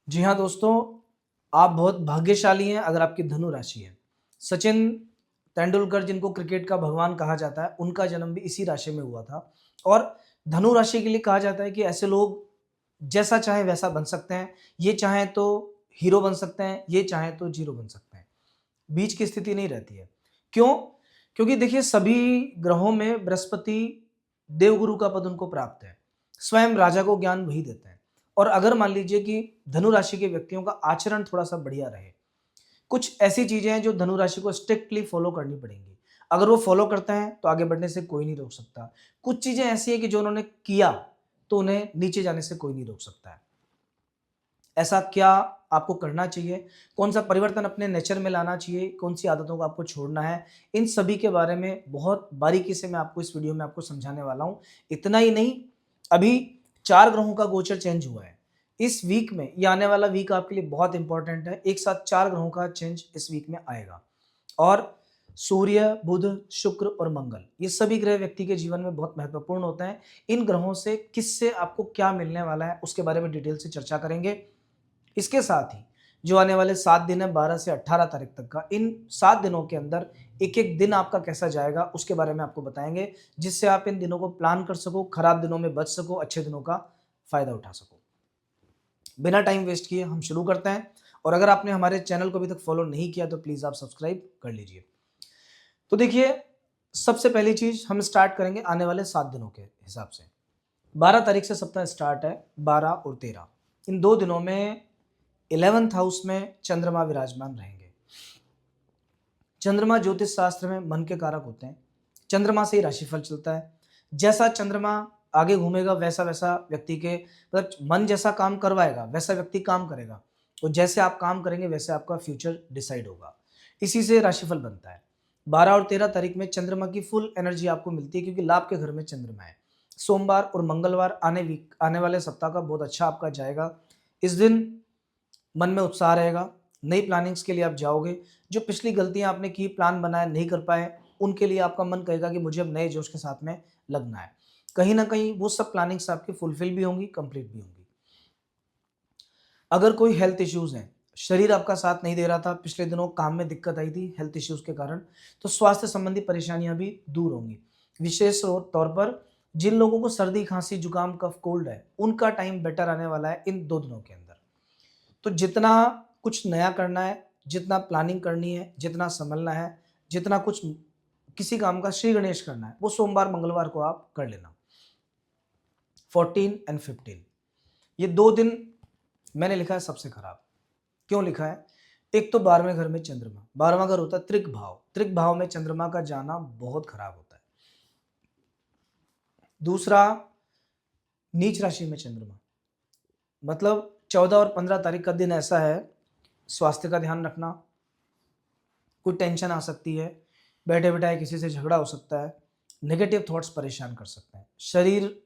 जी हाँ दोस्तों, आप बहुत भाग्यशाली हैं अगर आपकी धनु राशि है। सचिन तेंदुलकर जिनको क्रिकेट का भगवान कहा जाता है, उनका जन्म भी इसी राशि में हुआ था और धनु राशि के लिए कहा जाता है कि ऐसे लोग जैसा चाहे वैसा बन सकते हैं। ये चाहें तो हीरो बन सकते हैं, ये चाहें तो जीरो बन सकते हैं। बीच की स्थिति नहीं रहती है। क्यों? क्योंकि देखिए सभी ग्रहों में बृहस्पति देवगुरु का पद उनको प्राप्त है। स्वयं राजा को ज्ञान वही देते हैं। और अगर मान लीजिए कि धनु राशि के व्यक्तियों का आचरण थोड़ा-सा बढ़िया रहे, कुछ ऐसी चीजें हैं जो धनु राशि को स्ट्रिक्टली फॉलो करनी पड़ेंगी। अगर वो फॉलो करते हैं तो आगे बढ़ने से कोई नहीं रोक सकता। कुछ चीजें ऐसी हैं कि जो उन्होंने किया तो उन्हें नीचे जाने से कोई नहीं रोक सकता है। ऐसा क्या आपको करना चाहिए? कौन-सा परिवर्तन अपने नेचर में लाना चाहिए? कौन-सी आदतों को आपको छोड़ना है? इन सभी के बारे में बहुत बारीकी से मैं आपको इस वीडियो में आपको समझाने वाला हूँ। इतना ही नहीं, अभी 4 ग्रहों का गोचर चेंज हुआ है। इस वीक में, ये आने वाला वीक आपके लिए बहुत इंपॉर्टेंट है। एक साथ 4 ग्रहों का चेंज इस वीक में आएगा और सूर्य, बुध, शुक्र और मंगल, ये सभी ग्रह व्यक्ति के जीवन में बहुत महत्वपूर्ण होते हैं। इन ग्रहों से किससे आपको क्या मिलने वाला है, उसके बारे में डिटेल से चर्चा करेंगे। इसके साथ ही जो आने वाले 7 दिन है 12 से 18 तारीख तक का, इन 7 दिनों के अंदर एक-एक दिन आपका कैसा जाएगा उसके बारे में आपको बताएँगे, जिससे आप इन दिनों को प्लान कर सको, खराब दिनों में बच सको, अच्छे दिनों का फ़ायदा उठा सको। बिना टाइम वेस्ट किए हम शुरू करते हैं और अगर आपने हमारे चैनल को अभी तक फॉलो नहीं किया तो प्लीज़ आप सब्सक्राइब कर लीजिए। तो देखिए, सबसे पहली चीज़ हम स्टार्ट करेंगे आने वाले 7 दिनों के हिसाब से। 12 तारीख से सप्ताह स्टार्ट है, 12 और 13। इन 2 दिनों में 11th हाउस में चंद्रमा विराजमान रहेंगे। चंद्रमा ज्योतिष शास्त्र में मन के कारक होते हैं। चंद्रमा से ही राशिफल चलता है। जैसा चंद्रमा आगे घूमेगा वैसा-वैसा व्यक्ति के मतलब मन जैसा काम करवाएगा, वैसा व्यक्ति काम करेगा। तो जैसे आप काम करेंगे वैसे आपका फ्यूचर डिसाइड होगा। इसी से राशिफल बनता है। 12 और 13 तारीख में चंद्रमा की फुल एनर्जी आपको मिलती है क्योंकि लाभ के घर में चंद्रमा है। सोमवार और मंगलवार आने वाले सप्ताह का बहुत अच्छा आपका जाएगा। इस दिन मन में उत्साह रहेगा, नई प्लानिंग्स के लिए आप जाओगे। जो पिछली गलतियाँ आपने की, प्लान बनाया, नहीं कर पाए, उनके लिए आपका मन कहेगा कि मुझे अब नए जोश के साथ में लगना है। कहीं न कहीं वो सब प्लानिंग्स आपकी फुलफिल भी होंगी, कंप्लीट भी होंगी। अगर कोई हेल्थ इश्यूज़ हैं, शरीर आपका साथ नहीं दे रहा था, पिछले दिनों काम में दिक्कत आई थी हेल्थ इश्यूज़ के कारण, तो स्वास्थ्य संबंधी परेशानियाँ भी दूर होंगी। विशेष तौर पर जिन लोगों को सर्दी, खाँसी, जुकाम, कफ, कोल्ड है, उनका टाइम बेटर आने वाला है इन 2 दिनों के अंदर। तो जितना कुछ नया करना है, जितना प्लानिंग करनी है, जितना संभलना है, जितना कुछ किसी काम का श्री गणेश करना है, वो सोमवार, मंगलवार को आप कर लेना। 14 एंड 15 ये 2 दिन मैंने लिखा है सबसे खराब। क्यों लिखा है? एक तो 12वें घर में चंद्रमा, 12वां घर होता है त्रिक भाव। त्रिक भाव में चंद्रमा का जाना बहुत खराब होता है। दूसरा, नीच राशि में चंद्रमा, मतलब 14 और 15 तारीख का दिन ऐसा है, स्वास्थ्य का ध्यान रखना, कोई टेंशन आ सकती है, बैठे-बिठाए किसी से झगड़ा हो सकता है, नेगेटिव थॉट्स परेशान कर सकते हैं, शरीर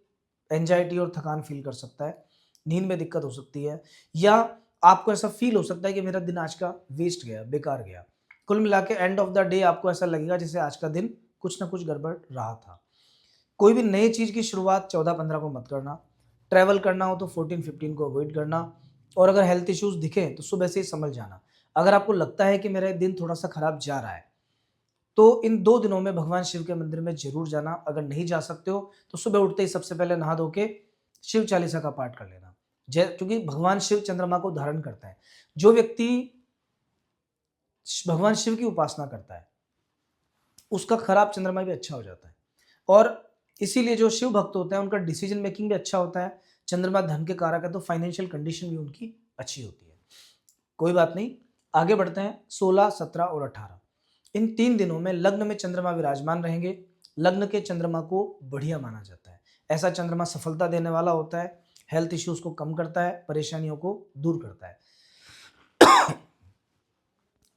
एंग्जायटी और थकान फील कर सकता है, नींद में दिक्कत हो सकती है या आपको ऐसा फील हो सकता है कि मेरा दिन आज का वेस्ट गया, बेकार गया। कुल मिला के एंड ऑफ द डे आपको ऐसा लगेगा जैसे आज का दिन कुछ ना कुछ गड़बड़ रहा था। कोई भी नई चीज़ की शुरुआत 14-15 को मत करना। ट्रैवल करना हो तो 14-15 को अवॉइड करना और अगर हेल्थ इश्यूज़ दिखें तो सुबह से ही संभल जाना। अगर आपको लगता है कि मेरा दिन थोड़ा-सा खराब जा रहा है, तो इन 2 दिनों में भगवान शिव के मंदिर में ज़रूर जाना। अगर नहीं जा सकते हो तो सुबह उठते ही सबसे पहले नहा धो के शिव चालीसा का पाठ कर लेना। जय क्योंकि भगवान शिव चंद्रमा को धारण करता है। जो व्यक्ति भगवान शिव की उपासना करता है, उसका खराब चंद्रमा भी अच्छा हो जाता है और इसीलिए जो शिव भक्त होते हैं उनका डिसीजन मेकिंग भी अच्छा होता है। चंद्रमा धन के कारक है तो फाइनेंशियल कंडीशन भी उनकी अच्छी होती है। कोई बात नहीं, आगे बढ़ते हैं। 16, 17 और 18 इन 3 दिनों में लग्न में चंद्रमा विराजमान रहेंगे। लग्न के चंद्रमा को बढ़िया माना जाता है। ऐसा चंद्रमा सफलता देने वाला होता है, हेल्थ इश्यूज को कम करता है, परेशानियों को दूर करता है।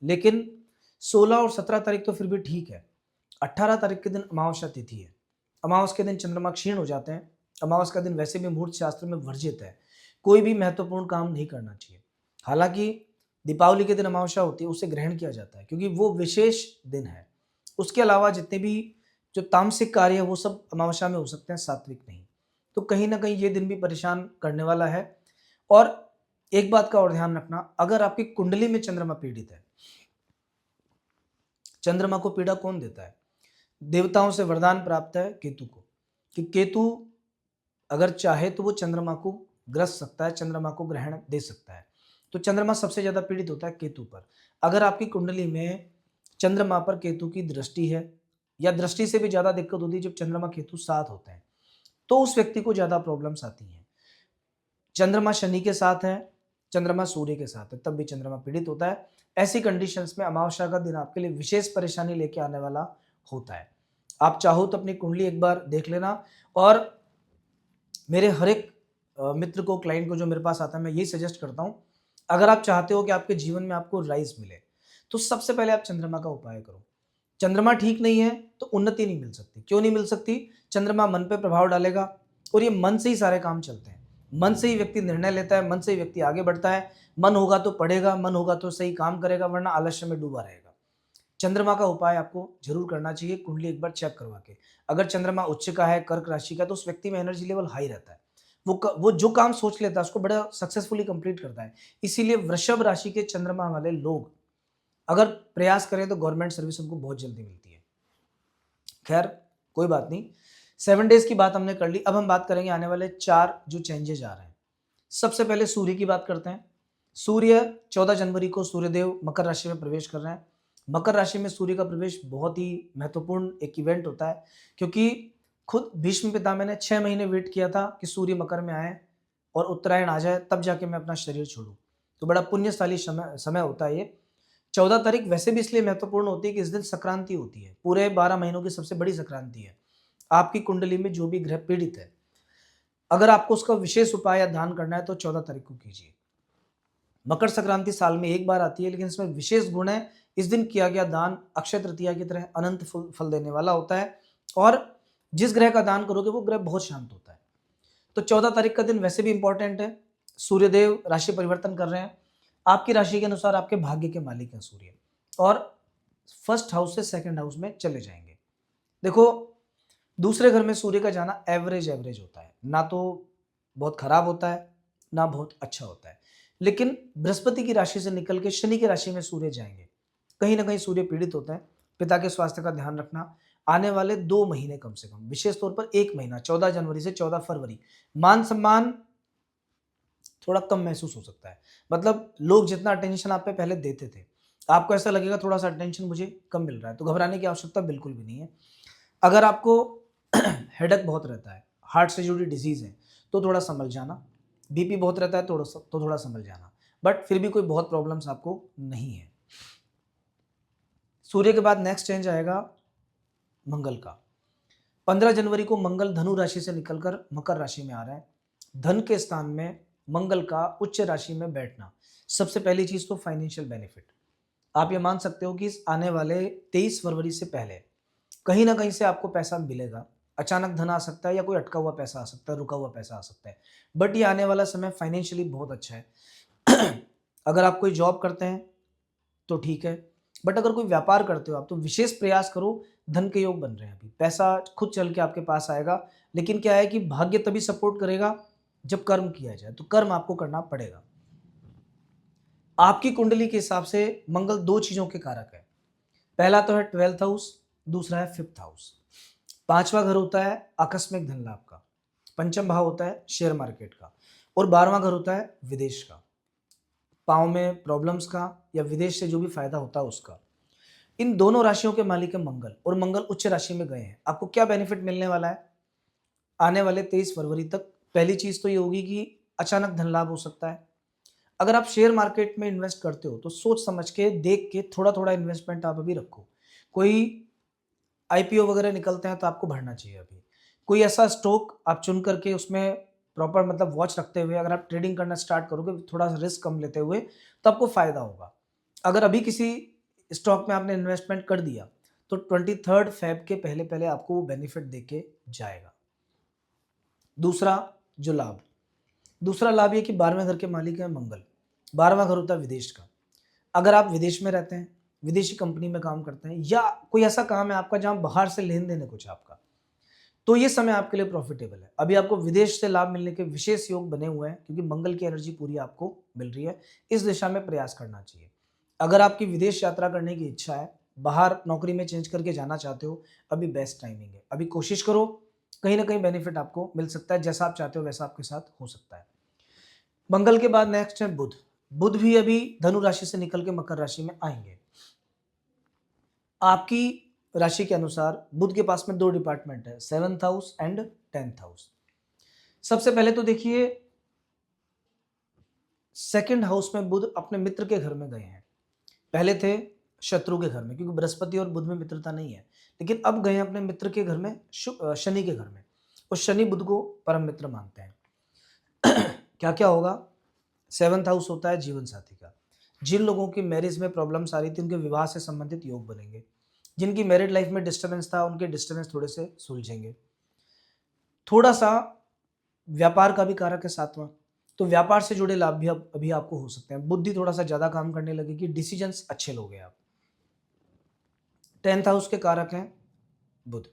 लेकिन 16 और 17 तारीख तो फिर भी ठीक है। 18 तारीख के दिन अमावस्या तिथि है। अमावस के दिन चंद्रमा क्षीण हो जाते हैं। अमावस का दिन वैसे भी मुहूर्त शास्त्र में वर्जित है। कोई भी महत्वपूर्ण काम नहीं करना चाहिए। हालांकि दीपावली के दिन अमावस्या होती है, उसे ग्रहण किया जाता है क्योंकि वो विशेष दिन है। उसके अलावा जितने भी जो तामसिक कार्य है वो सब अमावस्या में हो सकते हैं, सात्विक नहीं। तो कहीं ना कहीं ये दिन भी परेशान करने वाला है और एक बात का और ध्यान रखना, अगर आपकी कुंडली में चंद्रमा पीड़ित है, चंद्रमा को पीड़ा कौन देता है? देवताओं से वरदान प्राप्त है केतु को, कि केतु अगर चाहे तो वो चंद्रमा को ग्रस्त सकता है, चंद्रमा को ग्रहण दे सकता है। तो चंद्रमा सबसे ज्यादा पीड़ित होता है केतु पर। अगर आपकी कुंडली में चंद्रमा पर केतु की दृष्टि है, या दृष्टि से भी ज्यादा दिक्कत होती है जब चंद्रमा केतु साथ होते हैं, तो उस व्यक्ति को ज्यादा प्रॉब्लम्स आती हैं। चंद्रमा शनि के साथ है, चंद्रमा सूर्य के साथ है, तब भी चंद्रमा पीड़ित होता है। ऐसी कंडीशंस में अमावस्या का दिन आपके लिए विशेष परेशानी लेके आने वाला होता है। आप चाहो तो अपनी कुंडली एक बार देख लेना, और मेरे हर एक मित्र को, क्लाइंट को जो मेरे पास आता है, मैं यही सजेस्ट करता हूँ, अगर आप चाहते हो कि आपके जीवन में आपको राइज मिले, तो सबसे पहले आप चंद्रमा का उपाय करो। चंद्रमा ठीक नहीं है तो उन्नति नहीं मिल सकती। क्यों नहीं मिल सकती? चंद्रमा मन पे प्रभाव डालेगा, और ये मन से ही सारे काम चलते हैं। मन से ही व्यक्ति निर्णय लेता है, मन से ही व्यक्ति आगे बढ़ता है। मन होगा तो पढ़ेगा, मन होगा तो सही काम करेगा, वरना आलस्य में डूबा रहेगा। चंद्रमा का उपाय आपको जरूर करना चाहिए, कुंडली एक बार चेक करवा के। अगर चंद्रमा उच्च का है, कर्क राशि का, तो उस व्यक्ति में एनर्जी लेवल हाई रहता है। वो जो काम सोच लेता है उसको बड़ा सक्सेसफुली कंप्लीट करता है। इसीलिए वृषभ राशि के चंद्रमा वाले लोग अगर प्रयास करें तो गवर्नमेंट सर्विस उनको बहुत जल्दी मिलती है। खैर, कोई बात नहीं। 7 डेज की बात हमने कर ली। अब हम बात करेंगे आने वाले 4 जो चेंजेस आ रहे हैं। सबसे पहले सूर्य की बात करते हैं। सूर्य 14 जनवरी को सूर्यदेव मकर राशि में प्रवेश कर रहे हैं। मकर राशि में सूर्य का प्रवेश बहुत ही महत्वपूर्ण एक इवेंट होता है, क्योंकि खुद भीष्म पितामह ने 6 महीने वेट किया था कि सूर्य मकर में आए और उत्तरायण आ जाए, तब जाके मैं अपना शरीर छोड़ूं। तो बड़ा पुण्यशाली समय होता है ये। 14 तारीख वैसे भी इसलिए महत्वपूर्ण होती है कि इस दिन संक्रांति होती है, पूरे 12 महीनों की सबसे बड़ी संक्रांति है। आपकी कुंडली में जो भी ग्रह पीड़ित है, अगर आपको उसका विशेष उपाय या दान करना है तो 14 तारीख को कीजिए। मकर संक्रांति साल में एक बार आती है, लेकिन इसमें विशेष गुण है। इस दिन किया गया दान अक्षय तृतीया की तरह अनंत फल देने वाला होता है, और जिस ग्रह का दान करोगे वो ग्रह बहुत शांत होता है। तो 14 तारीख का दिन वैसे भी इंपॉर्टेंट है। सूर्यदेव राशि परिवर्तन कर रहे हैं। आपकी राशि के अनुसार आपके भाग्य के मालिक हैं सूर्य, और फर्स्ट हाउस से सेकंड हाउस में चले जाएंगे। देखो, दूसरे घर में सूर्य का जाना एवरेज एवरेज होता है, ना तो बहुत खराब होता है ना बहुत अच्छा होता है। लेकिन बृहस्पति की राशि से निकल के शनि की राशि में सूर्य जाएंगे, कहीं ना कहीं सूर्य पीड़ित होते हैं। पिता के स्वास्थ्य का ध्यान रखना। आने वाले 2 महीने कम से कम, विशेष तौर पर 1 महीना 14 जनवरी से 14 फरवरी, मान सम्मान थोड़ा कम महसूस हो सकता है। मतलब लोग जितना अटेंशन आप पे पहले देते थे, आपको ऐसा लगेगा थोड़ा सा अटेंशन मुझे कम मिल रहा है। तो घबराने की आवश्यकता बिल्कुल भी नहीं है। अगर आपको हेडेक बहुत रहता है, हार्ट से जुड़ी डिजीज है, तो थोड़ा संभल जाना। बीपी बहुत रहता है तो थोड़ा संभल जाना, बट फिर भी कोई बहुत प्रॉब्लम्स आपको नहीं है। सूर्य के बाद नेक्स्ट चेंज आएगा मंगल का। 15 जनवरी को मंगल धनु राशि से निकलकर मकर राशि में आ रहा है। धन के स्थान में मंगल का उच्च राशि में बैठना, सबसे पहली चीज तो फाइनेंशियल बेनिफिट। आप ये मान सकते हो कि इस आने वाले 23 फरवरी से पहले कहीं ना कहीं से आपको पैसा मिलेगा। अचानक धन आ सकता है, या कोई अटका हुआ पैसा आ सकता है, रुका हुआ पैसा आ सकता है, बट ये आने वाला समय फाइनेंशियली बहुत अच्छा है। अगर आप कोई जॉब करते हैं तो ठीक है, बट अगर कोई व्यापार करते हो आप, तो विशेष प्रयास करो। धन के योग बन रहे हैं, अभी पैसा खुद चल के आपके पास आएगा। लेकिन क्या है कि भाग्य तभी सपोर्ट करेगा जब कर्म किया जाए, तो कर्म आपको करना पड़ेगा। आपकी कुंडली के हिसाब से मंगल 2 चीजों के कारक है। पहला तो है 12th हाउस, दूसरा है 5th हाउस। 5वां घर होता है आकस्मिक धन लाभ का, पंचम भाव होता है शेयर मार्केट का, और 12वां घर होता है विदेश का, पाँव में प्रॉब्लम्स का, या विदेश से जो भी फायदा होता है उसका। इन दोनों राशियों के मालिक है मंगल, और मंगल उच्च राशि में गए हैं। आपको क्या बेनिफिट मिलने वाला है आने वाले 23 फरवरी तक? पहली चीज तो ये होगी कि अचानक धन लाभ हो सकता है। अगर आप शेयर मार्केट में इन्वेस्ट करते हो तो सोच समझ के, देख के थोड़ा थोड़ा इन्वेस्टमेंट आप अभी रखो। कोई आईपीओ वगैरह निकलते हैं तो आपको भरना चाहिए अभी। कोई ऐसा स्टॉक आप चुन करके उसमें प्रॉपर मतलब वॉच रखते हुए अगर आप ट्रेडिंग करना स्टार्ट करोगे, थोड़ा सा रिस्क कम लेते हुए, तो आपको फायदा होगा। अगर अभी किसी स्टॉक में आपने इन्वेस्टमेंट कर दिया तो 23 फेब के पहले पहले आपको वो बेनिफिट देके जाएगा। दूसरा लाभ ये कि 12वें घर के मालिक है मंगल। 12वां घर होता है विदेश का। अगर आप विदेश में रहते हैं, विदेशी कंपनी में काम करते हैं, या कोई ऐसा काम है आपका जहां बाहर से लेन देन है कुछ आपका, तो ये समय आपके लिए प्रॉफिटेबल है। अभी आपको विदेश से लाभ मिलने के विशेष योग बने हुए हैं क्योंकि मंगल की एनर्जी पूरी आपको मिल रही है। इस दिशा में प्रयास करना चाहिए। अगर आपकी विदेश यात्रा करने की इच्छा है, बाहर नौकरी में चेंज करके जाना चाहते हो, अभी बेस्ट टाइमिंग है। अभी कोशिश करो, कहीं ना कहीं बेनिफिट आपको मिल सकता है। जैसा आप चाहते हो वैसा आपके साथ हो सकता है। मंगल के बाद नेक्स्ट है बुध। बुध भी अभी धनु राशि से निकल के मकर राशि में आएंगे। आपकी राशि के अनुसार बुध के पास में दो डिपार्टमेंट है, 7th house and 10th house. सबसे पहले तो देखिए, सेकंड हाउस में बुध अपने मित्र के घर में गए हैं। पहले थे शत्रु के घर में, क्योंकि बृहस्पति और बुध में मित्रता नहीं है, लेकिन अब गए हैं अपने मित्र के घर में, शनि के घर में। और शनि बुध को परम मित्र मानते हैं। क्या क्या होगा? 7th हाउस होता है जीवन साथी का। जिन लोगों की मैरिज में प्रॉब्लम्स आ रही थी, उनके विवाह से संबंधित योग बनेंगे। जिनकी मैरिड लाइफ में डिस्टर्बेंस था, उनके डिस्टर्बेंस थोड़े से सुलझेंगे। थोड़ा सा व्यापार का भी कारक है 7वां, तो व्यापार से जुड़े लाभ भी अब अभी आपको हो सकते हैं। बुद्धि थोड़ा सा ज्यादा काम करने लगेगी, डिसीजंस अच्छे लोगे आप। 10th हाउस के कारक हैं बुध।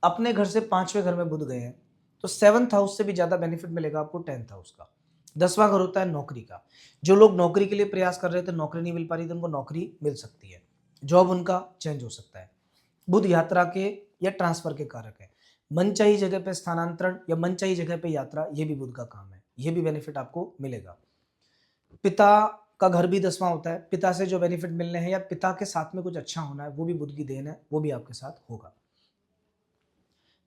अपने घर से 5वें घर में बुध गए हैं, तो 7th हाउस से भी ज्यादा बेनिफिट मिलेगा आपको 10th हाउस का। 10वां घर होता है नौकरी का। जो लोग नौकरी के लिए प्रयास कर रहे थे, नौकरी नहीं मिल पा रही थी, उनको नौकरी मिल सकती है। जॉब उनका चेंज हो सकता है। बुध यात्रा के या ट्रांसफर के कारक है। मनचाही जगह पे स्थानांतरण या मनचाही जगह पे यात्रा, ये भी बुध का काम है। ये भी बेनिफिट आपको मिलेगा। पिता का घर भी 10वां होता है। पिता से जो बेनिफिट मिलने हैं या पिता के साथ में कुछ अच्छा होना है, वो भी बुध की देन है, वो भी आपके साथ होगा।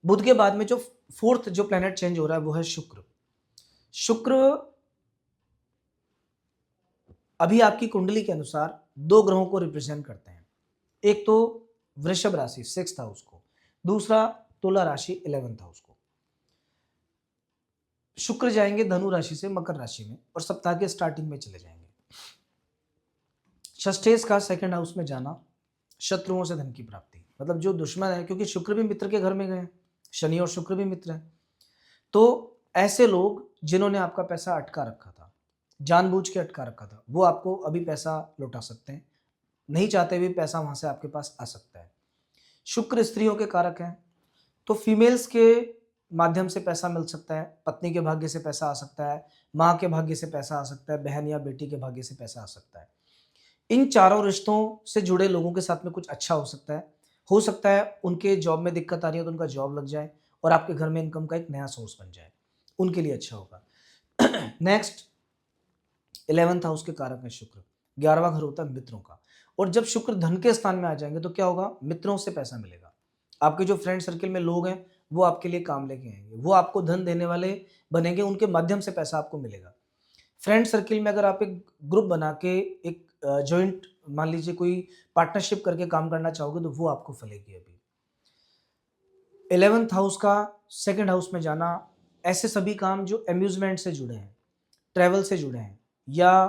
बुध के बाद में जो फोर्थ जो प्लेनेट चेंज हो रहा है वो है शुक्र। शुक्र अभी आपकी कुंडली के अनुसार दो ग्रहों को रिप्रेजेंट करते हैं। एक तो वृषभ राशि 6th हाउस को, दूसरा तुला राशि 11th हाउस को। शुक्र जाएंगे धनु राशि से मकर राशि में और सप्ताह के स्टार्टिंग में चले जाएंगे। षष्ठेश का 2nd हाउस में जाना, शत्रुओं से धन की प्राप्ति, मतलब जो दुश्मन है, क्योंकि शुक्र भी मित्र के घर में गए, शनि और शुक्र भी मित्र हैं, तो ऐसे लोग जिन्होंने आपका पैसा अटका रखा था, जानबूझ के अटका रखा था, वो आपको अभी पैसा लौटा सकते हैं। नहीं चाहते हुए पैसा वहां से आपके पास आ सकता है। शुक्र स्त्रियों के कारक हैं, तो फीमेल्स के माध्यम से पैसा मिल सकता है। पत्नी के भाग्य से पैसा आ सकता है, माँ के भाग्य से पैसा आ सकता है, बहन या बेटी के भाग्य से पैसा आ सकता है। इन चारों रिश्तों से जुड़े लोगों के साथ में कुछ अच्छा हो सकता है। हो सकता है उनके जॉब में दिक्कत आ रही है तो उनका जॉब लग जाए और आपके घर में इनकम का एक नया सोर्स बन जाए, उनके लिए अच्छा होगा। नेक्स्ट 11th हाउस के कारक है शुक्र। 11वां घर होता है मित्रों का, और जब शुक्र धन के स्थान में आ जाएंगे तो क्या होगा? मित्रों से पैसा मिलेगा। आपके जो फ्रेंड सर्किल में लोग हैं, वो आपके लिए काम लेके आएंगे, वो आपको धन देने वाले बनेंगे, उनके माध्यम से पैसा आपको मिलेगा। फ्रेंड सर्किल में अगर आप एक ग्रुप बना के एक जॉइंट, मान लीजिए कोई पार्टनरशिप करके काम करना चाहोगे, तो वो आपको फलेगी। अभी 11th हाउस का 2nd हाउस में जाना, ऐसे सभी काम जो अम्यूजमेंट से जुड़े हैं, ट्रैवल से जुड़े हैं, या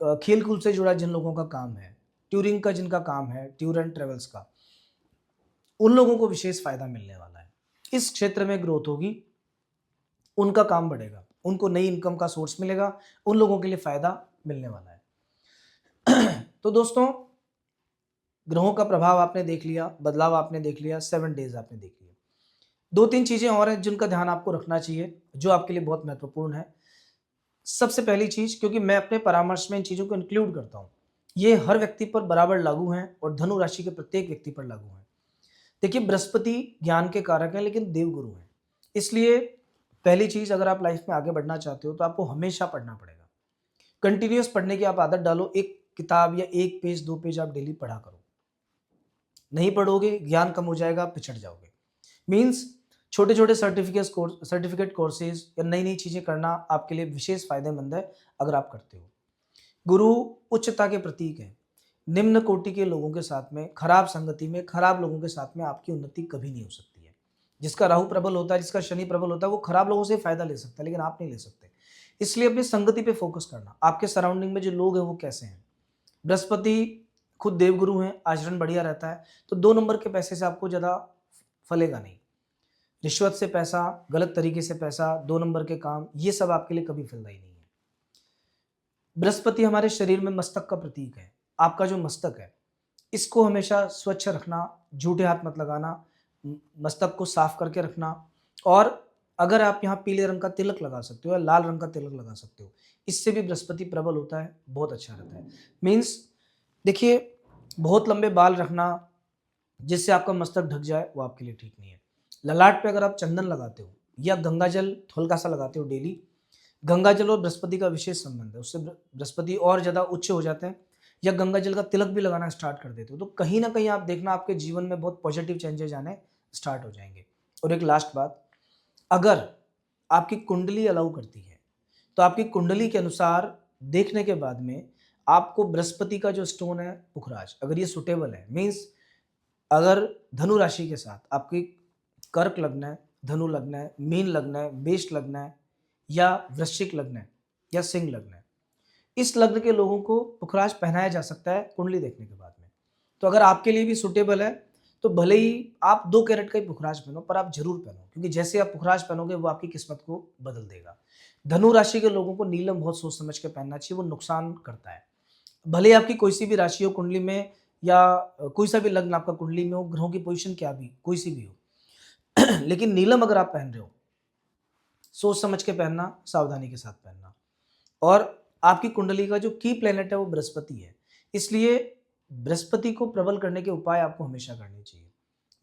खेल कूद से जुड़ा जिन लोगों का काम है, टूरिंग का जिनका काम है, टूर एंड ट्रेवल्स का, उन लोगों को विशेष फायदा मिलने वाला है। इस क्षेत्र में ग्रोथ होगी, उनका काम बढ़ेगा, उनको नई इनकम का सोर्स मिलेगा, उन लोगों के लिए फायदा मिलने वाला है। तो दोस्तों, ग्रहों का प्रभाव आपने देख लिया, बदलाव आपने देख लिया, 7 डेज आपने देख लिया। 2-3 चीजें और हैं जिनका ध्यान आपको रखना चाहिए, जो आपके लिए बहुत महत्वपूर्ण है। सबसे पहली चीज, क्योंकि मैं अपने परामर्श में इन चीजों को इंक्लूड करता हूं, ये हर व्यक्ति पर बराबर लागू हैं और धनु राशि के प्रत्येक व्यक्ति पर लागू हैं। देखिए, बृहस्पति ज्ञान के कारक है लेकिन देवगुरु है, इसलिए पहली चीज, अगर आप लाइफ में आगे बढ़ना चाहते हो तो आपको हमेशा पढ़ना पड़ेगा। कंटिन्यूअस पढ़ने की आप आदत डालो। एक किताब या 1 पेज 2 पेज आप डेली पढ़ा करो। नहीं पढ़ोगे, ज्ञान कम हो जाएगा, आप पिछड़ जाओगे। मीन्स छोटे छोटे सर्टिफिकेट कोर्सेज या नई नई चीजें करना आपके लिए विशेष फायदेमंद है अगर आप करते हो। गुरु उच्चता के प्रतीक है। निम्न कोटि के लोगों के साथ में, खराब संगति में, खराब लोगों के साथ में आपकी उन्नति कभी नहीं हो सकती है। जिसका राहु प्रबल होता है, जिसका शनि प्रबल होता है, वो खराब लोगों से फायदा ले सकता है, लेकिन आप नहीं ले सकते। इसलिए अपनी संगति पे फोकस करना, आपके सराउंडिंग में जो लोग हैं वो कैसे हैं। बृहस्पति खुद देवगुरु हैं, आचरण बढ़िया रहता है, तो 2 नंबर के पैसे से आपको ज्यादा फलेगा नहीं। रिश्वत से पैसा, गलत तरीके से पैसा, 2 नंबर के काम, ये सब आपके लिए कभी फलदायी नहीं है। बृहस्पति हमारे शरीर में मस्तक का प्रतीक है। आपका जो मस्तक है, इसको हमेशा स्वच्छ रखना, झूठे हाथ मत लगाना, मस्तक को साफ करके रखना, और अगर आप यहाँ पीले रंग का तिलक लगा सकते हो या लाल रंग का तिलक लगा सकते हो, इससे भी बृहस्पति प्रबल होता है, बहुत अच्छा रहता है। मीन्स देखिए, बहुत लंबे बाल रखना जिससे आपका मस्तक ढक जाए, वो आपके लिए ठीक नहीं है। ललाट पे अगर आप चंदन लगाते हो या गंगा जल हल्का सा लगाते हो डेली, गंगा जल और बृहस्पति का विशेष संबंध है, उससे बृहस्पति और ज़्यादा उच्च हो जाते हैं, या गंगा जल का तिलक भी लगाना स्टार्ट कर देते हो, तो कहीं ना कहीं आप देखना आपके जीवन में बहुत पॉजिटिव चेंजेस आने स्टार्ट हो जाएंगे। और एक लास्ट बात, अगर आपकी कुंडली अलाउ करती है, तो आपकी कुंडली के अनुसार देखने के बाद में आपको बृहस्पति का जो स्टोन है पुखराज, अगर ये सुटेबल है, मीन्स अगर धनु राशि के साथ आपकी कर्क लग्न है, धनु लग्न है, मीन लग्न है, मेष लग्न है, या वृश्चिक लग्न है, या सिंह लग्न है, इस लग्न के लोगों को पुखराज पहनाया जा सकता है कुंडली देखने के बाद में। तो अगर आपके लिए भी सुटेबल है, तो भले ही आप 2 कैरेट का ही पुखराज पहनो, पर आप जरूर पहनो, क्योंकि जैसे आप पुखराज पहनोगे वो आपकी किस्मत को बदल देगा। धनु राशि के लोगों को नीलम बहुत सोच समझ के पहनना चाहिए, वो नुकसान करता है। भले ही आपकी कोई सी भी राशि हो कुंडली में, या कोई सा भी लग्न आपका कुंडली में हो, ग्रहों की पोजीशन क्या भी कोई सी भी हो, लेकिन नीलम अगर आप पहन रहे हो, सोच समझ के पहनना, सावधानी के साथ पहनना। और आपकी कुंडली का जो की प्लेनेट है वो बृहस्पति है, इसलिए बृहस्पति को प्रबल करने के उपाय आपको हमेशा करने चाहिए।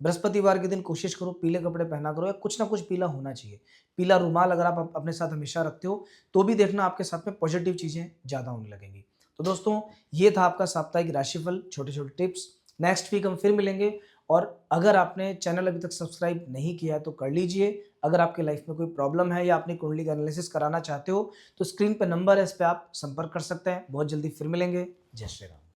बृहस्पतिवार के दिन कोशिश करो पीले कपड़े पहना करो, या कुछ ना कुछ पीला होना चाहिए। पीला रुमाल अगर आप अपने साथ हमेशा रखते हो, तो भी देखना आपके साथ में पॉजिटिव चीज़ें ज़्यादा होने लगेंगी। तो दोस्तों, ये था आपका साप्ताहिक राशिफल, छोटे छोटे टिप्स। नेक्स्ट वीक हम फिर मिलेंगे, और अगर आपने चैनल अभी तक सब्सक्राइब नहीं किया है तो कर लीजिए। अगर आपके लाइफ में कोई प्रॉब्लम है या अपनी कुंडली का एनालिसिस कराना चाहते हो, तो स्क्रीन पर नंबर है, इस पर आप संपर्क कर सकते हैं। बहुत जल्दी फिर मिलेंगे। जय श्री राम।